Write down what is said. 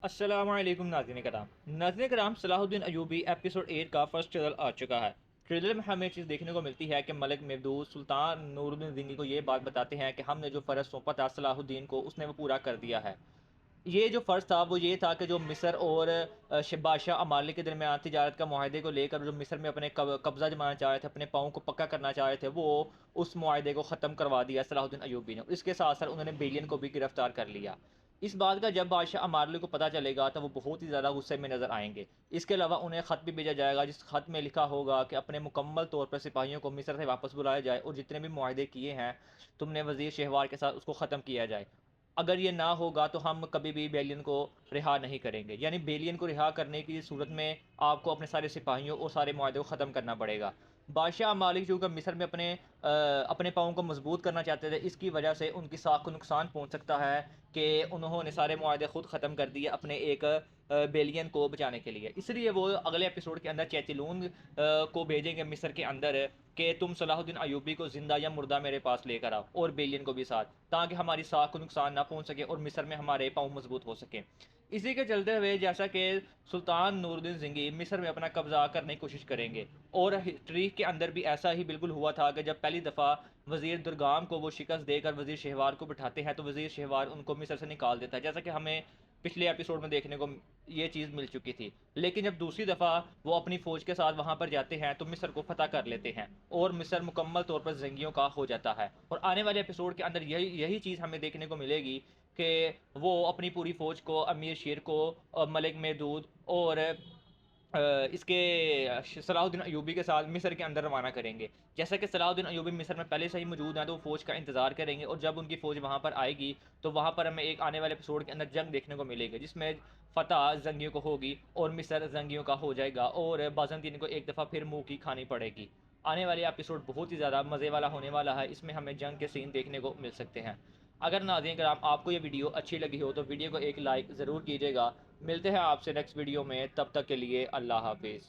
السلام علیکم ناظرین کرام صلاح الدین ایوبی ایپیسوڈ 8 کا فرسٹ ٹریلر آ چکا ہے۔ ٹریلر میں ہمیں چیز دیکھنے کو ملتی ہے کہ ملک محدود سلطان نور الدین زنگی کو یہ بات بتاتے ہیں کہ ہم نے جو فرض سونپا تھا صلاح الدین کو اس نے وہ پورا کر دیا ہے۔ یہ جو فرض تھا وہ یہ تھا کہ جو مصر اور بادشاہ ممالک کے درمیان تجارت کا معاہدے کو لے کر جو مصر میں اپنے قبضہ جمانا چاہ رہے تھے، اپنے پاؤں کو پکا کرنا چاہ رہے تھے، وہ اس معاہدے کو ختم کروا دیا صلاح الدین ایوبی نے۔ اس کے ساتھ ساتھ انہوں نے بیلین کو بھی گرفتار کر لیا۔ اس بات کا جب بادشاہ امارلی کو پتہ چلے گا تو وہ بہت ہی زیادہ غصے میں نظر آئیں گے۔ اس کے علاوہ انہیں خط بھی بھیجا جائے گا جس خط میں لکھا ہوگا کہ اپنے مکمل طور پر سپاہیوں کو مصر سے واپس بلایا جائے اور جتنے بھی معاہدے کیے ہیں تم نے وزیر شہوار کے ساتھ اس کو ختم کیا جائے۔ اگر یہ نہ ہوگا تو ہم کبھی بھی بیلین کو رہا نہیں کریں گے، یعنی بیلین کو رہا کرنے کی صورت میں آپ کو اپنے سارے سپاہیوں اور سارے معاہدے کو ختم کرنا پڑے گا۔ بادشاہ ممالک جو کہ مصر میں اپنے پاؤں کو مضبوط کرنا چاہتے تھے، اس کی وجہ سے ان کی ساکھ کو نقصان پہنچ سکتا ہے کہ انہوں نے سارے معاہدے خود ختم کر دیے اپنے ایک بیلین کو بچانے کے لیے۔ اس لیے وہ اگلے ایپیسوڈ کے اندر چیتلون کو بھیجیں گے مصر کے اندر کہ تم صلاح الدین ایوبی کو زندہ یا مردہ میرے پاس لے کر آؤ، اور بیلین کو بھی ساتھ، تاکہ ہماری ساکھ کو نقصان نہ پہنچ سکے اور مصر میں ہمارے پاؤں مضبوط ہو سکیں۔ اسی کے چلتے ہوئے جیسا کہ سلطان نور الدین زنگی مصر میں اپنا قبضہ کرنے کی کوشش کریں گے، اور تاریخ کے اندر بھی ایسا ہی بالکل ہوا تھا کہ جب پہلی دفعہ وزیر درگام کو وہ شکست دے کر وزیر شہوار کو بٹھاتے ہیں تو وزیر شہوار ان کو مصر سے نکال دیتا ہے، جیسا کہ ہمیں پچھلے ایپیسوڈ میں دیکھنے کو یہ چیز مل چکی تھی۔ لیکن جب دوسری دفعہ وہ اپنی فوج کے ساتھ وہاں پر جاتے ہیں تو مصر کو فتح کر لیتے ہیں اور مصر مکمل طور پر زنگیوں کا ہو جاتا ہے۔ اور آنے والے ایپیسوڈ کے اندر یہی چیز ہمیں دیکھنے کو ملے گی کہ وہ اپنی پوری فوج کو امیر شیر کو ملک محدود اور اس کے صلاح الدین ایوبی کے ساتھ مصر کے اندر روانہ کریں گے۔ جیسا کہ صلاح الدین ایوبی مصر میں پہلے سے ہی موجود ہیں تو وہ فوج کا انتظار کریں گے، اور جب ان کی فوج وہاں پر آئے گی تو وہاں پر ہمیں ایک آنے والے ایپیسوڈ کے اندر جنگ دیکھنے کو ملے گی جس میں فتح زنگیوں کو ہوگی اور مصر زنگیوں کا ہو جائے گا، اور بازنطین کو ایک دفعہ پھر منہ کی کھانی پڑے گی۔ آنے والے ایپیسوڈ بہت ہی زیادہ مزے والا ہونے والا ہے، اس میں ہمیں جنگ کے سین دیکھنے کو مل سکتے ہیں۔ اگر ناظرین کرام آپ کو یہ ویڈیو اچھی لگی ہو تو ویڈیو کو ایک لائک ضرور کیجیے گا۔ ملتے ہیں آپ سے نیکسٹ ویڈیو میں، تب تک کے لیے اللہ حافظ۔